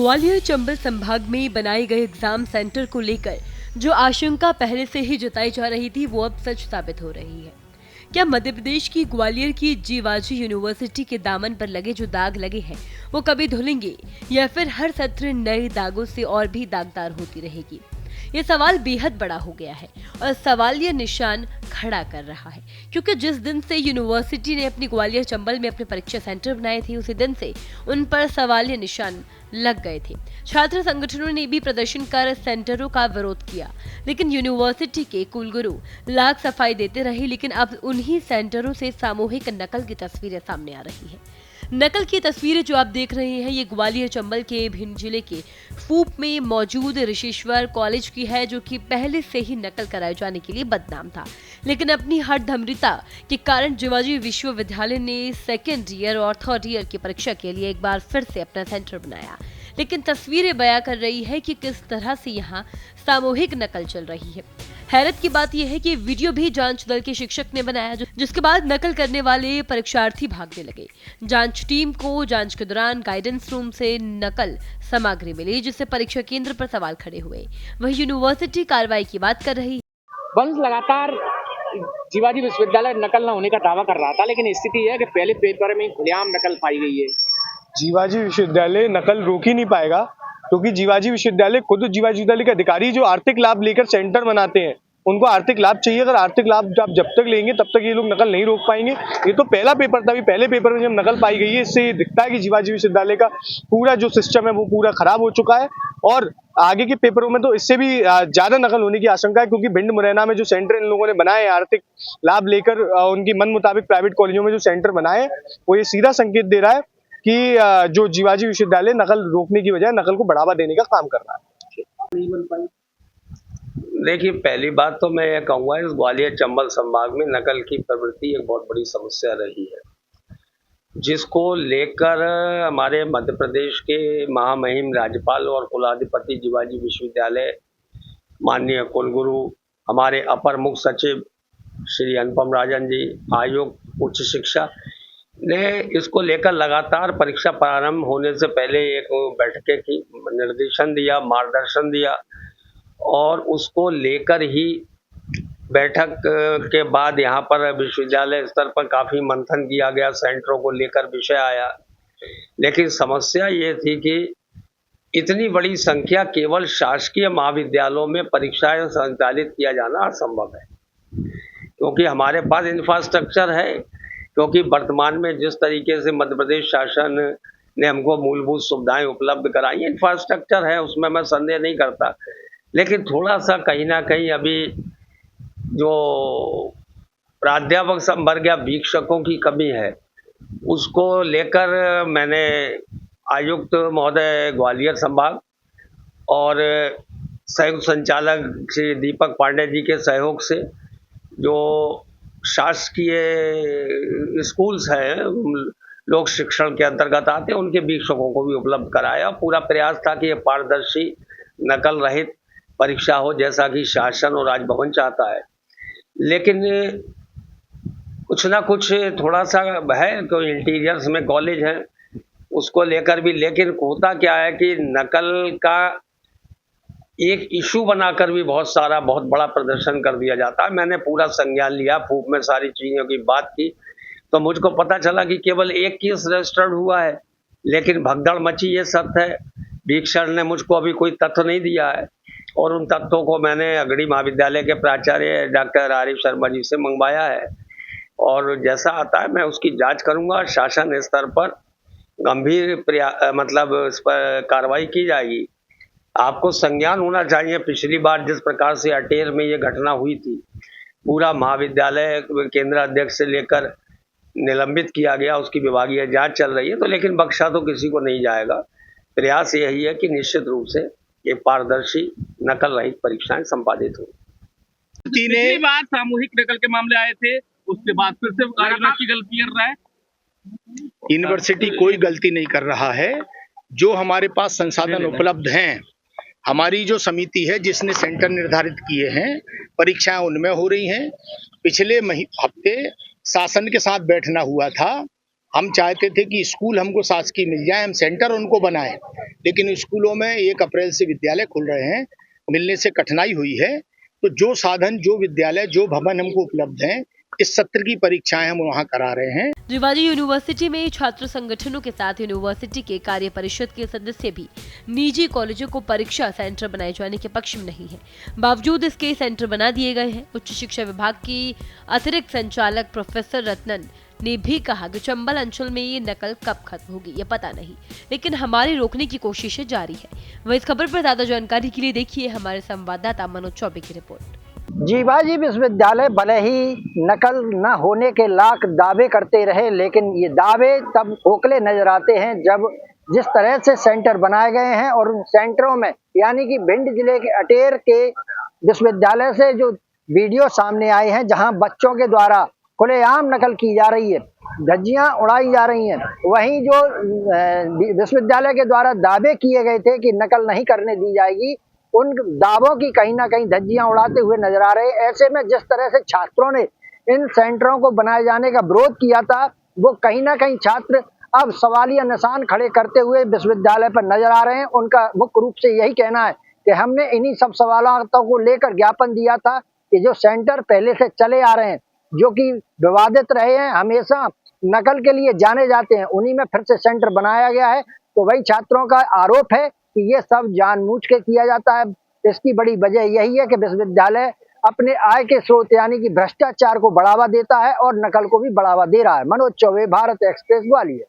ग्वालियर चंबल संभाग में बनाए गए एग्जाम सेंटर को लेकर जो आशंका पहले से ही जताई जा रही थी वो अब सच साबित हो रही है। क्या मध्य प्रदेश की ग्वालियर की जीवाजी यूनिवर्सिटी के दामन पर लगे जो दाग लगे हैं वो कभी धुलेंगे या फिर हर सत्र नए दागों से और भी दागदार होती रहेगी? ये सवाल बेहद बड़ा हो गया है और सवाल ये निशान खड़ा कर रहा है, क्योंकि जिस दिन से यूनिवर्सिटी ने अपनी ग्वालियर चंबल में अपने परीक्षा सेंटर बनाए थे उसी दिन से उन पर सवालिया निशान लग गए थे। छात्र संगठनों ने भी प्रदर्शन कर सेंटरों का विरोध किया, लेकिन यूनिवर्सिटी के कुलगुरु लाख सफाई देते रहे। लेकिन अब उन्हीं सेंटरों से सामूहिक नकल की तस्वीरें सामने आ रही है। नकल की तस्वीरें जो आप देख रहे हैं ये ग्वालियर चंबल के भिंड जिले के फूप में मौजूद ऋषिश्वर कॉलेज की है, जो कि पहले से ही नकल कराए जाने के लिए बदनाम था। लेकिन अपनी हठधर्मिता के कारण जीवाजी विश्वविद्यालय ने सेकेंड ईयर और थर्ड ईयर की परीक्षा के लिए एक बार फिर से अपना सेंटर बनाया। लेकिन तस्वीरें बयां कर रही है कि किस तरह से यहाँ सामूहिक नकल चल रही है। हैरत की बात यह है कि वीडियो भी जांच दल के शिक्षक ने बनाया, जिसके बाद नकल करने वाले परीक्षार्थी भागने लगे। जांच टीम को जांच के दौरान गाइडेंस रूम से नकल सामग्री मिली, जिससे परीक्षा केंद्र पर सवाल खड़े हुए। वहीं यूनिवर्सिटी कार्रवाई की बात कर रही वंश लगातार जीवाजी विश्वविद्यालय नकल न होने का दावा कर रहा था, लेकिन स्थिति है कि पहले पेपर में खुलेआम नकल पाई गई है। जीवाजी विश्वविद्यालय नकल रोक ही नहीं पाएगा, क्योंकि जीवाजी विश्वविद्यालय खुद जीवाजी विश्वविद्यालय के अधिकारी जो आर्थिक लाभ लेकर सेंटर बनाते हैं उनको आर्थिक लाभ चाहिए। अगर आर्थिक लाभ आप जब तक लेंगे तब तक ये लोग नकल नहीं रोक पाएंगे। ये तो पहला पेपर था, अभी पहले पेपर में जब नकल पाई गई है इससे ये दिखता है कि जीवाजी विश्वविद्यालय का पूरा जो सिस्टम है वो पूरा खराब हो चुका है। और आगे के पेपरों में तो इससे भी ज्यादा नकल होने की आशंका है, क्योंकि भिंड मुरैना में जो सेंटर इन लोगों ने बनाए हैं आर्थिक लाभ लेकर उनकी मन मुताबिक प्राइवेट कॉलेजों में जो सेंटर बनाए वो ये सीधा संकेत दे रहा है कि जो जीवाजी विश्वविद्यालय नकल रोकने की बजाय नकल को बढ़ावा देने का काम कर रहा है। देखिए, पहली बात तो मैं ये कहूँगा इस ग्वालियर चंबल संभाग में नकल की प्रवृत्ति एक बहुत बड़ी समस्या रही है, जिसको लेकर हमारे मध्य प्रदेश के महामहिम राज्यपाल और कुलाधिपति जीवाजी विश्वविद्यालय माननीय कुलगुरु हमारे अपर मुख्य सचिव श्री अनुपम राजन जी, आयुक्त उच्च शिक्षा ने इसको लेकर लगातार परीक्षा प्रारंभ होने से पहले एक बैठकें की, निर्देशन दिया, मार्गदर्शन दिया और उसको लेकर ही बैठक के बाद यहाँ पर विश्वविद्यालय स्तर पर काफ़ी मंथन किया गया, सेंटरों को लेकर विषय आया। लेकिन समस्या ये थी कि इतनी बड़ी संख्या केवल शासकीय महाविद्यालयों में परीक्षाएं संचालित किया जाना असंभव है, क्योंकि हमारे पास इंफ्रास्ट्रक्चर है। क्योंकि वर्तमान में जिस तरीके से मध्य प्रदेश शासन ने हमको मूलभूत सुविधाएं उपलब्ध कराई, इंफ्रास्ट्रक्चर है, उसमें मैं संदेह नहीं करता। लेकिन थोड़ा सा कहीं ना कहीं अभी जो प्राध्यापक संवर्ग या वीक्षकों की कमी है उसको लेकर मैंने आयुक्त महोदय ग्वालियर संभाग और संयुक्त संचालक श्री दीपक पांडे जी के सहयोग से जो शासकीय स्कूल्स हैं, लोक शिक्षण के अंतर्गत आते हैं, उनके वीक्षकों को भी उपलब्ध कराया। पूरा प्रयास था कि ये पारदर्शी नकल रहित परीक्षा हो, जैसा कि शासन और राजभवन चाहता है। लेकिन कुछ ना कुछ थोड़ा सा है, तो इंटीरियर्स में कॉलेज हैं उसको लेकर भी। लेकिन होता क्या है कि नकल का एक इशू बनाकर भी बहुत बड़ा प्रदर्शन कर दिया जाता है। मैंने पूरा संज्ञान लिया, फूप में सारी चीज़ों की बात की, तो मुझको पता चला कि केवल एक केस रजिस्टर्ड हुआ है, लेकिन भगदड़ मची ये सत्य है। वीक्षण ने मुझको अभी कोई तथ्य नहीं दिया है और उन तथ्यों को मैंने अगड़ी महाविद्यालय के प्राचार्य डॉक्टर आरिफ शर्मा जी से मंगवाया है और जैसा आता है मैं उसकी जांच करूंगा। शासन स्तर पर गंभीर इस पर कार्रवाई की जाएगी। आपको संज्ञान होना चाहिए, पिछली बार जिस प्रकार से अटेर में ये घटना हुई थी, पूरा महाविद्यालय केंद्र अध्यक्ष से लेकर निलंबित किया गया, उसकी विभागीय जांच चल रही है। तो लेकिन बख्शा तो किसी को नहीं जाएगा। प्रयास यही है कि निश्चित रूप से ये पारदर्शी नकल रहित परीक्षाएं संपादित हो। पिछली बार सामूहिक नकल के मामले आए थे, उसके बाद फिर से की गलती कर रहा है। यूनिवर्सिटी कोई गलती नहीं कर रहा है। जो हमारे पास संसाधन उपलब्ध हैं, हमारी जो समिति है जिसने सेंटर निर्धारित किए हैं, परीक्षाएं उनमें हो रही हैं। पिछले हफ्ते शासन के साथ बैठना हुआ था हम चाहते थे कि स्कूल हमको शासकीय मिल जाए, हम सेंटर उनको बनाएं, लेकिन स्कूलों में 1 अप्रैल से विद्यालय खुल रहे हैं, मिलने से कठिनाई हुई है। तो जो साधन, जो विद्यालय, जो भवन हमको उपलब्ध हैं, इस सत्र की परीक्षाएं हम वहाँ करा रहे हैं। जिवाजी यूनिवर्सिटी में छात्र संगठनों के साथ यूनिवर्सिटी के कार्य परिषद के सदस्य भी निजी कॉलेजों को परीक्षा सेंटर बनाए जाने के पक्ष में नहीं है। बावजूद इसके सेंटर बना दिए गए हैं। उच्च शिक्षा विभाग की अतिरिक्त संचालक प्रोफेसर रत्नन ने भी कहा कि चंबल अंचल में ये नकल कब खत्म होगी ये पता नहीं, लेकिन हमारी रोकने की कोशिशें जारी है। वह इस खबर पर ज्यादा जानकारी के लिए देखिए हमारे संवाददाता मनोज चौबे की रिपोर्ट। जीवाजी विश्वविद्यालय भले ही नकल न होने के लाख दावे करते रहे, लेकिन ये दावे तब खोखले नजर आते हैं जब जिस तरह से सेंटर बनाए गए हैं और उन सेंटरों में यानी कि भिंड जिले के अटेर के विश्वविद्यालय से जो वीडियो सामने आए हैं जहां बच्चों के द्वारा खुलेआम नकल की जा रही है, धज्जियां उड़ाई जा रही हैं, वहीं जो विश्वविद्यालय के द्वारा दावे किए गए थे कि नकल नहीं करने दी जाएगी, उन दावों की कहीं ना कहीं धज्जियां उड़ाते हुए नजर आ रहे हैं। ऐसे में जिस तरह से छात्रों ने इन सेंटरों को बनाए जाने का विरोध किया था, वो कहीं ना कहीं छात्र अब सवालिया निशान खड़े करते हुए विश्वविद्यालय पर नजर आ रहे हैं। उनका मुख्य रूप से यही कहना है कि हमने इन्हीं सब सवालों को लेकर ज्ञापन दिया था कि जो सेंटर पहले से चले आ रहे हैं, जो कि विवादित रहे हैं, हमेशा नकल के लिए जाने जाते हैं, उन्हीं में फिर से सेंटर बनाया गया है। तो वही छात्रों का आरोप है कि ये सब जानबूझ के किया जाता है। इसकी बड़ी वजह यही है कि विश्वविद्यालय अपने आय के स्रोत यानी कि भ्रष्टाचार को बढ़ावा देता है और नकल को भी बढ़ावा दे रहा है। मनोज चौबे, भारत एक्सप्रेस, ग्वालियर।